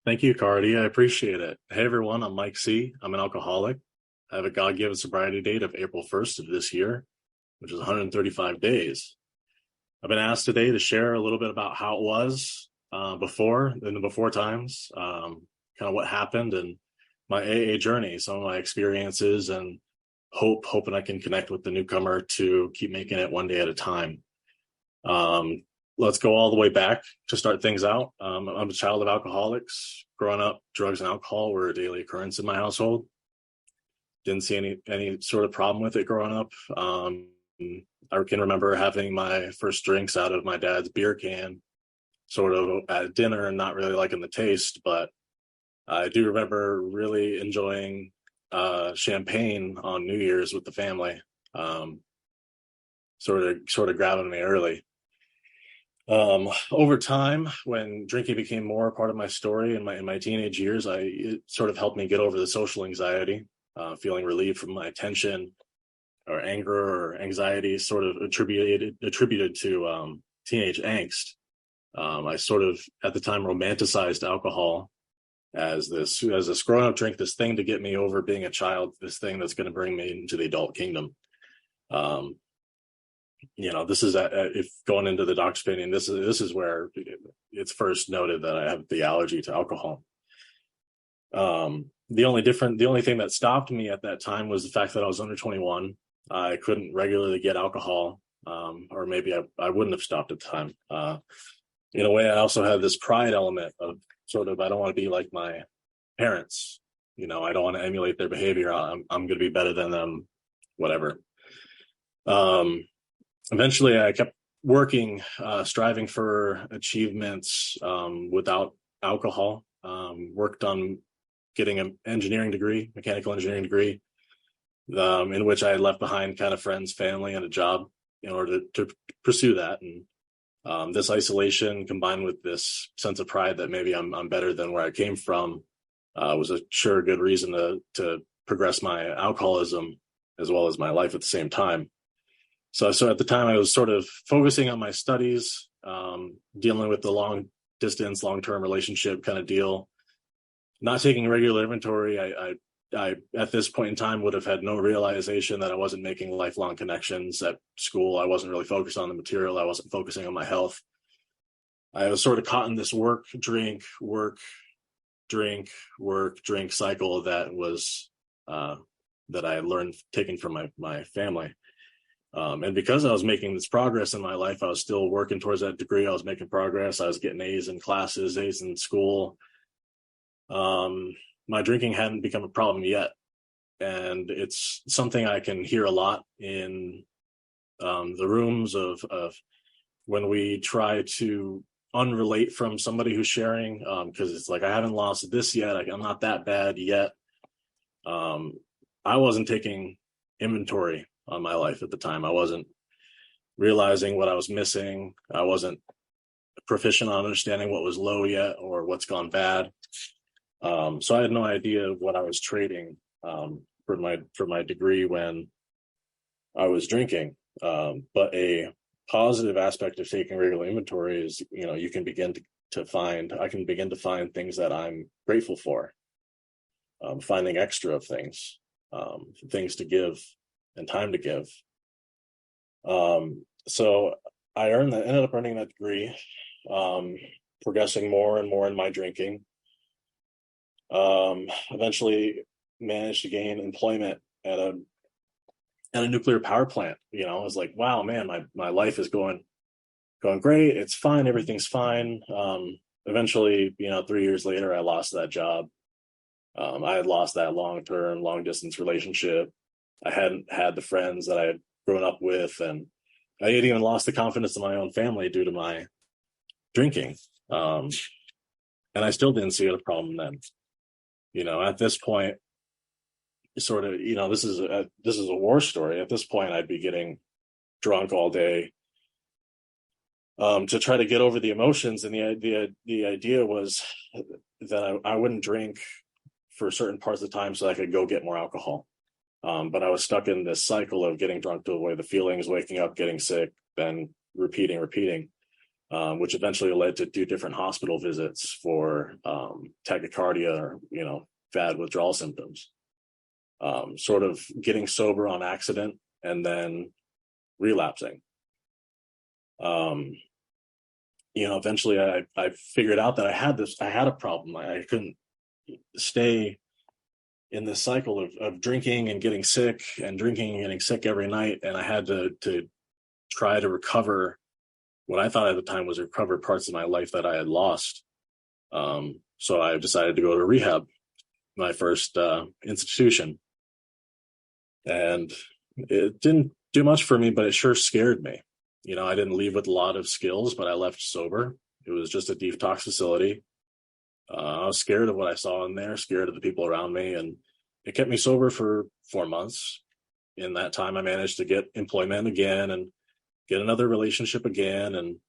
Thank you, Cardi. I appreciate it. Hey, everyone. I'm Mike C. I'm an alcoholic. I have a God given sobriety date of April 1st of this year, which is 135 days. I've been asked today to share a little bit about how it was before, in the before times, kind of what happened and my AA journey, some of my experiences, and hoping I can connect with the newcomer to keep making it one day at a time. Let's go all the way back to start things out. I'm a child of alcoholics. Growing up, drugs and alcohol were a daily occurrence in my household. Didn't see any sort of problem with it growing up. I can remember having my first drinks out of my dad's beer can, sort of at dinner, and not really liking the taste. But I do remember really enjoying champagne on New Year's with the family. Sort of grabbing me early. Over time, when drinking became more a part of my story in my teenage years, it sort of helped me get over the social anxiety, feeling relieved from my tension or anger or anxiety, sort of attributed to teenage angst. I sort of at the time romanticized alcohol as this grown up drink, this thing to get me over being a child, this thing that's going to bring me into the adult kingdom. This is if going into the doctor's opinion, this is where it's first noted that I have the allergy to alcohol. The only thing that stopped me at that time was the fact that I was under 21. I couldn't regularly get alcohol, or maybe I wouldn't have stopped at the time. In a way, I also had this pride element of sort of, I don't want to be like my parents. I don't want to emulate their behavior. I'm going to be better than them, whatever. Eventually, I kept working, striving for achievements without alcohol. Worked on getting an engineering degree, mechanical engineering degree, in which I had left behind kind of friends, family, and a job in order to pursue that. And this isolation, combined with this sense of pride that maybe I'm better than where I came from, was a sure good reason to progress my alcoholism as well as my life at the same time. So at the time I was sort of focusing on my studies, dealing with the long-term relationship kind of deal, not taking regular inventory. I at this point in time would have had no realization that I wasn't making lifelong connections at school. I wasn't really focused on the material. I wasn't focusing on my health. I was sort of caught in this work, drink cycle that was that I learned taken from my family. And because I was making this progress in my life, I was still working towards that degree. I was making progress. I was getting A's in classes, A's in school. My drinking hadn't become a problem yet. And it's something I can hear a lot in the rooms of when we try to unrelate from somebody who's sharing, because it's like, I haven't lost this yet. I'm not that bad yet. I wasn't taking inventory on my life at the time. I wasn't realizing what I was missing. I wasn't proficient on understanding what was low yet or what's gone bad. So I had no idea what I was trading for my degree when I was drinking. But a positive aspect of taking regular inventory is, you can begin to find things that I'm grateful for, finding extra of things to give and time to give. So I ended up earning that degree, progressing more and more in my drinking. Eventually managed to gain employment at a nuclear power plant. I was like, wow, man, my life is going great. It's fine. Everything's fine. Eventually, 3 years later, I lost that job. I had lost that long distance relationship. I hadn't had the friends that I had grown up with, and I had even lost the confidence in my own family due to my drinking. And I still didn't see it a problem then. At this point, sort of, this is a war story. At this point, I'd be getting drunk all day to try to get over the emotions. And the idea was that I wouldn't drink for certain parts of the time so I could go get more alcohol. But I was stuck in this cycle of getting drunk to avoid the feelings, waking up, getting sick, then repeating. which eventually led to 2 different hospital visits for tachycardia or, bad withdrawal symptoms. Sort of getting sober on accident and then relapsing. Eventually I figured out that I had a problem. I couldn't stay in this cycle of drinking and getting sick and drinking and getting sick every night. And I had to try to recover what I thought at the time was recover parts of my life that I had lost. So I decided to go to rehab, my first institution. And it didn't do much for me, but it sure scared me. I didn't leave with a lot of skills, but I left sober. It was just a detox facility. I was scared of what I saw in there, scared of the people around me, and it kept me sober for 4 months. In that time, I managed to get employment again and get another relationship again. And,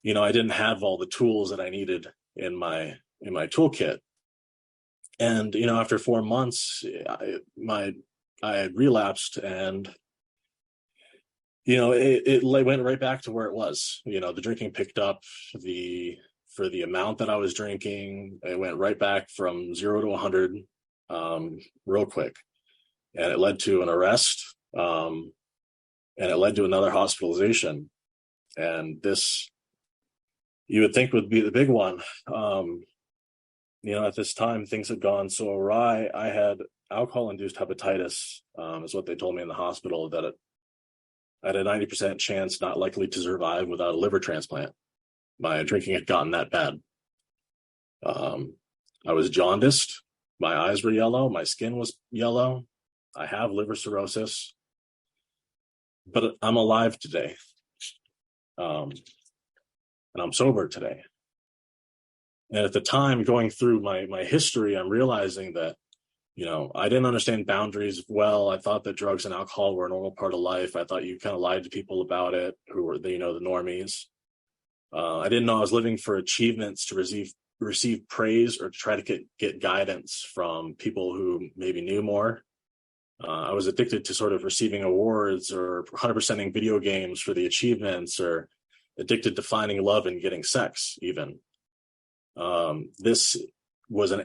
I didn't have all the tools that I needed in my toolkit. And, after 4 months, I had relapsed, and it went right back to where it was. The drinking picked up. For the amount that I was drinking, it went right back from 0 to 100 real quick. And it led to an arrest, and it led to another hospitalization. And this, you would think, would be the big one. At this time, things had gone so awry. I had alcohol-induced hepatitis, is what they told me in the hospital, that I had a 90% chance not likely to survive without a liver transplant. My drinking had gotten that bad. I was jaundiced. My eyes were yellow. My skin was yellow. I have liver cirrhosis. But I'm alive today. And I'm sober today. And at the time, going through my history, I'm realizing that, I didn't understand boundaries well. I thought that drugs and alcohol were a normal part of life. I thought you kind of lied to people about it, who were the normies. I didn't know I was living for achievements to receive praise or to try to get guidance from people who maybe knew more. I was addicted to sort of receiving awards or 100%ing video games for the achievements, or addicted to finding love and getting sex even. This was an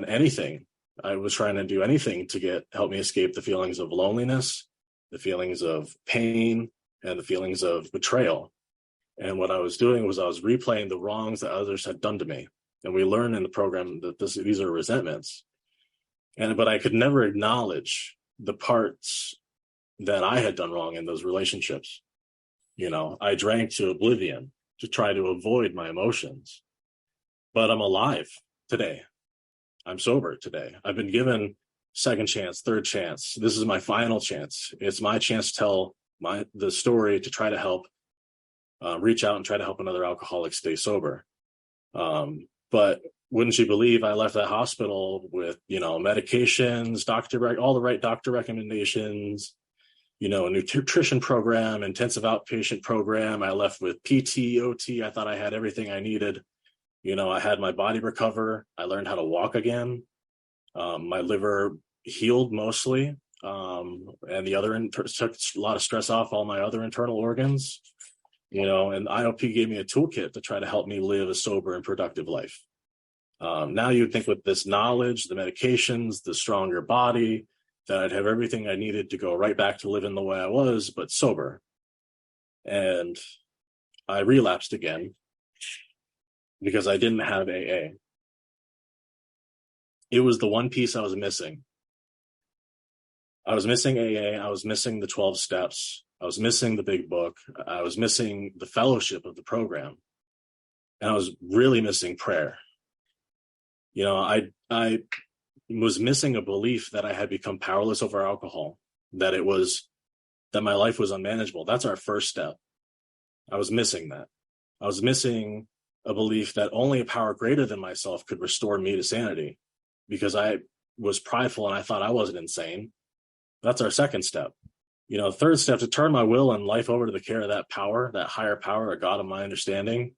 anything. I was trying to do anything to help me escape the feelings of loneliness, the feelings of pain, and the feelings of betrayal. And what I was doing was I was replaying the wrongs that others had done to me. And we learn in the program that these are resentments. But I could never acknowledge the parts that I had done wrong in those relationships. I drank to oblivion to try to avoid my emotions. But I'm alive today. I'm sober today. I've been given second chance, third chance. This is my final chance. It's my chance to tell the story, to try to help reach out and try to help another alcoholic stay sober. But wouldn't you believe, I left that hospital with, medications, all the right doctor recommendations, a nutrition program, intensive outpatient program. I left with PT, OT. I thought I had everything I needed. I had my body recover. I learned how to walk again. My liver healed mostly. And the other took a lot of stress off all my other internal organs. And IOP gave me a toolkit to try to help me live a sober and productive life. Now you'd think with this knowledge, the medications, the stronger body, that I'd have everything I needed to go right back to living the way I was, but sober. And I relapsed again because I didn't have AA. It was the one piece I was missing. I was missing AA. I was missing the 12 steps. I was missing the big book. I was missing the fellowship of the program. And I was really missing prayer. I was missing a belief that I had become powerless over alcohol, that my life was unmanageable. That's our first step. I was missing that. I was missing a belief that only a power greater than myself could restore me to sanity, because I was prideful and I thought I wasn't insane. That's our second step. Third step, to turn my will and life over to the care of that power, that higher power, a God of my understanding.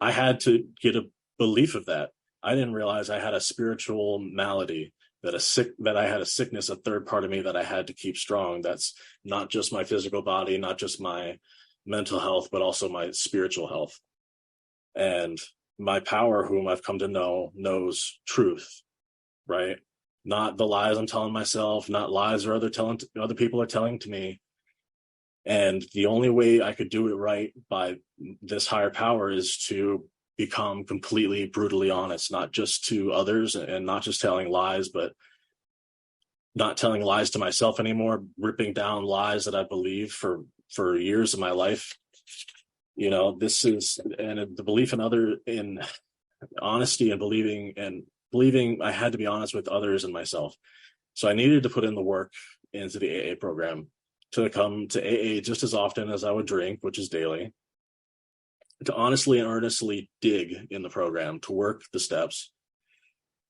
I had to get a belief of that. I didn't realize I had a spiritual malady, that I had a sickness, a third part of me that I had to keep strong. That's not just my physical body, not just my mental health, but also my spiritual health. And my power, whom I've come to know, knows truth, right? Not the lies I'm telling myself, not lies or other people are telling to me. And the only way I could do it right by this higher power is to become completely brutally honest, not just to others and not just telling lies, but not telling lies to myself anymore, ripping down lies that I believed for years of my life. You know, this is, and the belief in honesty and believing I had to be honest with others and myself. So I needed to put in the work into the AA program, to come to AA just as often as I would drink, which is daily, to honestly and earnestly dig in the program, to work the steps,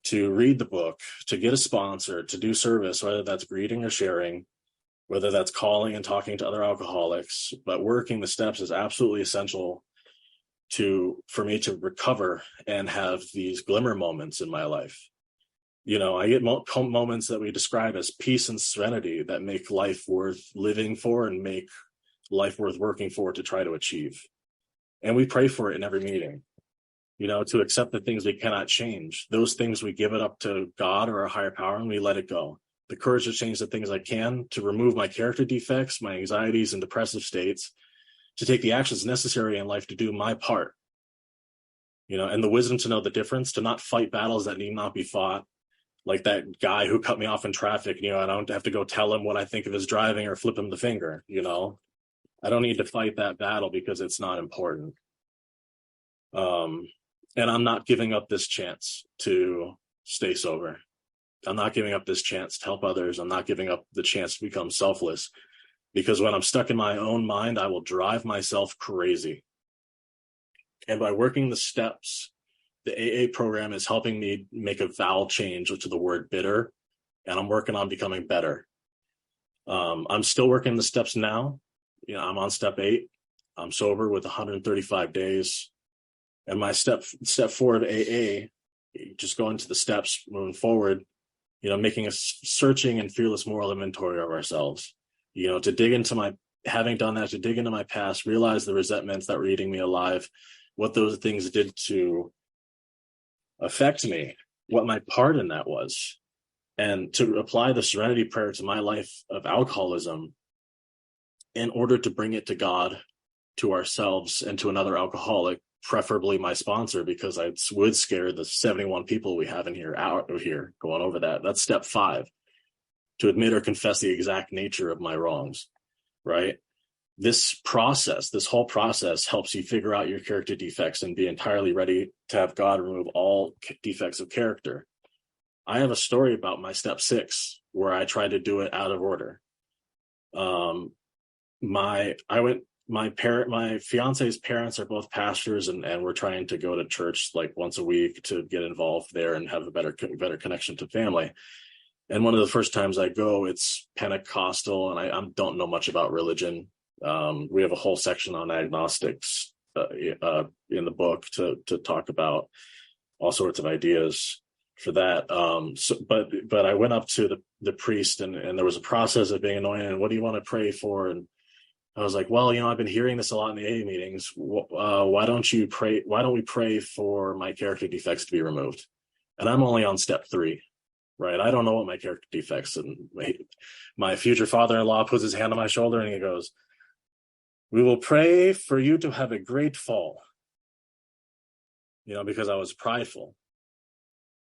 to read the book, to get a sponsor, to do service, whether that's greeting or sharing, whether that's calling and talking to other alcoholics. But working the steps is absolutely essential for me to recover and have these glimmer moments in my life. You know, I get moments that we describe as peace and serenity that make life worth living for and make life worth working for to try to achieve. And we pray for it in every meeting, you know, to accept the things we cannot change. Those things we give it up to God or a higher power and we let it go. The courage to change the things I can, to remove my character defects, my anxieties and depressive states, to take the actions necessary in life to do my part, you know, and the wisdom to know the difference, to not fight battles that need not be fought. Like that guy who cut me off in traffic, you know, I don't have to go tell him what I think of his driving or flip him the finger, you know. I don't need to fight that battle because it's not important. And I'm not giving up this chance to stay sober. I'm not giving up this chance to help others. I'm not giving up the chance to become selfless, because when I'm stuck in my own mind, I will drive myself crazy. And by working the steps, the AA program is helping me make a vowel change to the word bitter, and I'm working on becoming better. I'm still working the steps now. You know, I'm on step 8. I'm sober with 135 days. And my step 4 of AA, just going to the steps moving forward, you know, making a searching and fearless moral inventory of ourselves, you know, to dig into having done that, to dig into my past, realize the resentments that were eating me alive, what those things did to affect me, what my part in that was, and to apply the serenity prayer to my life of alcoholism in order to bring it to God, to ourselves, and to another alcoholic, preferably my sponsor, because I would scare the 71 people we have in here out of here going over that. That's step 5, to admit or confess the exact nature of my wrongs, right? This whole process helps you figure out your character defects and be entirely ready to have God remove all defects of character. I have a story about my step 6 where I tried to do it out of order. My fiance's parents are both pastors, and we're trying to go to church like once a week to get involved there and have a better connection to family. And one of the first times I go, it's Pentecostal, and I don't know much about religion. We have a whole section on agnostics in the book to talk about all sorts of ideas for that. But I went up to the priest, and there was a process of being anointed. And what do you want to pray for? And I was like, well, you know, I've been hearing this a lot in the AA meetings. Why don't we pray for my character defects to be removed? And I'm only on step 3, right? I don't know what my character defects. And my future father-in-law puts his hand on my shoulder and he goes, "We will pray for you to have a great fall." You know, because I was prideful.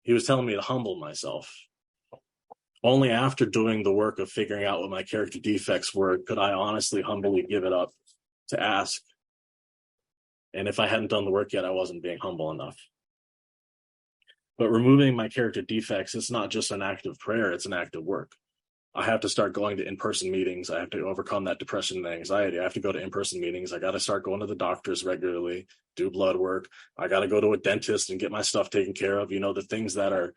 He was telling me to humble myself. Only after doing the work of figuring out what my character defects were could I honestly, humbly give it up to ask. And if I hadn't done the work yet, I wasn't being humble enough. But removing my character defects, it's not just an act of prayer, it's an act of work. I have to start going to in-person meetings. I have to overcome that depression and anxiety. I have to go to in-person meetings. I got to start going to the doctors regularly, do blood work. I got to go to a dentist and get my stuff taken care of. You know, the things that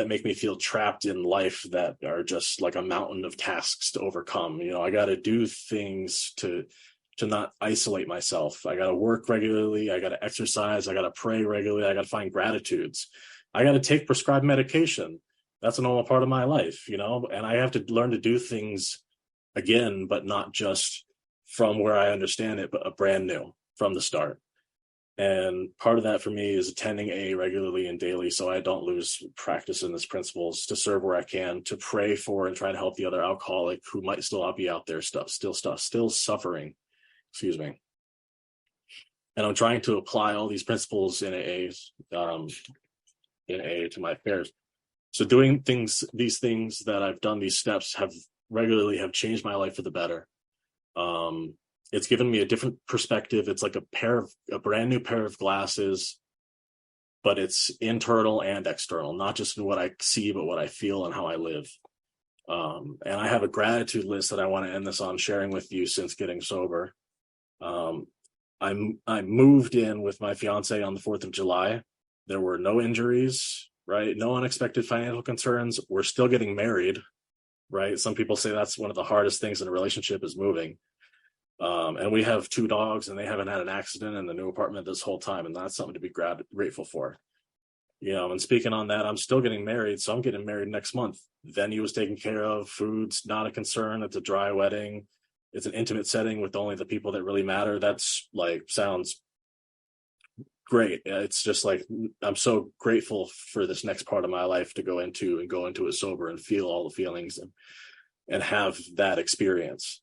make me feel trapped in life, that are just like a mountain of tasks to overcome. You know, I got to do things to not isolate myself. I got to work regularly. I got to exercise. I got to pray regularly. I got to find gratitudes. I got to take prescribed medication. That's a normal part of my life, you know, and I have to learn to do things again, but not just from where I understand it, but a brand new from the start. And part of that for me is attending AA regularly and daily so I don't lose practice in these principles, to serve where I can, to pray for and try to help the other alcoholic who might still be out there still suffering. Excuse me. And I'm trying to apply all these principles in AA to my affairs. So doing these things that I've done, these steps have changed my life for the better. It's given me a different perspective. It's like a brand new pair of glasses, but it's internal and external, not just in what I see, but what I feel and how I live. And I have a gratitude list that I want to end this on sharing with you since getting sober. I moved in with my fiance on the 4th of July. There were no injuries, right? No unexpected financial concerns. We're still getting married, right? Some people say that's one of the hardest things in a relationship is moving. And we have 2 dogs and they haven't had an accident in the new apartment this whole time. And that's something to be grateful for. And speaking on that, I'm still getting married. So I'm getting married next month. Venue was taken care of. Food's not a concern. It's a dry wedding. It's an intimate setting with only the people that really matter. That's sounds great. It's just I'm so grateful for this next part of my life to go into it sober and feel all the feelings and have that experience.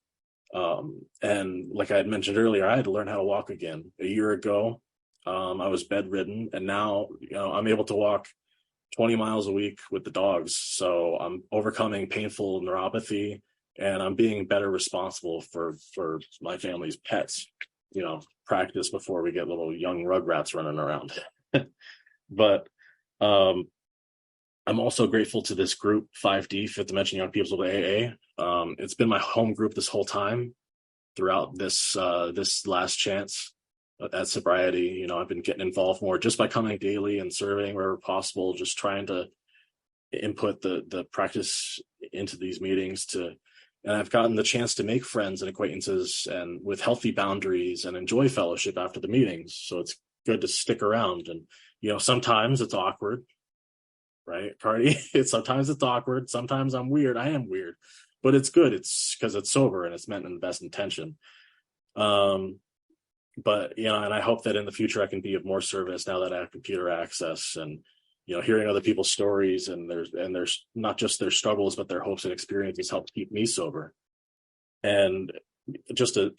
And like I had mentioned earlier, I had to learn how to walk again. A year ago, I was bedridden, and now, I'm able to walk 20 miles a week with the dogs. So I'm overcoming painful neuropathy, and I'm being better responsible for my family's pets, practice before we get little young rugrats running around. But, I'm also grateful to this group, 5D, Fifth Dimension Young People's with AA. It's been my home group this whole time throughout this last chance at sobriety. I've been getting involved more just by coming daily and serving wherever possible, just trying to input the practice into these meetings and I've gotten the chance to make friends and acquaintances and with healthy boundaries and enjoy fellowship after the meetings. So it's good to stick around. And, sometimes it's awkward. Right, Cardi? Sometimes it's awkward. Sometimes I'm weird. I am weird, but it's good. It's because it's sober and it's meant in the best intention. But and I hope that in the future I can be of more service now that I have computer access and hearing other people's stories and there's not just their struggles but their hopes and experiences help keep me sober. And just a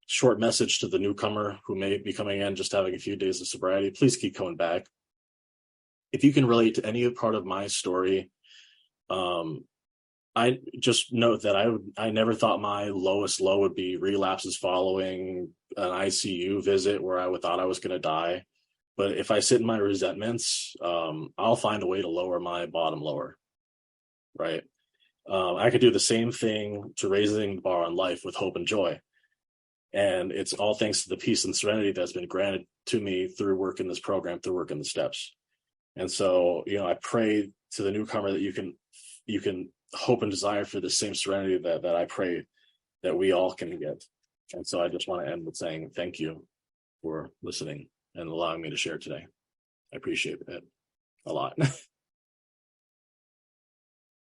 short message to the newcomer who may be coming in just having a few days of sobriety: please keep coming back. If you can relate to any part of my story, I just note that I never thought my lowest low would be relapses following an ICU visit where I thought I was going to die. But if I sit in my resentments, I'll find a way to lower my bottom lower, right? I could do the same thing to raising the bar on life with hope and joy. And it's all thanks to the peace and serenity that's been granted to me through work in this program, through work in the steps. And so, I pray to the newcomer that you can hope and desire for the same serenity that I pray that we all can get. And so I just want to end with saying thank you for listening and allowing me to share today. I appreciate it a lot.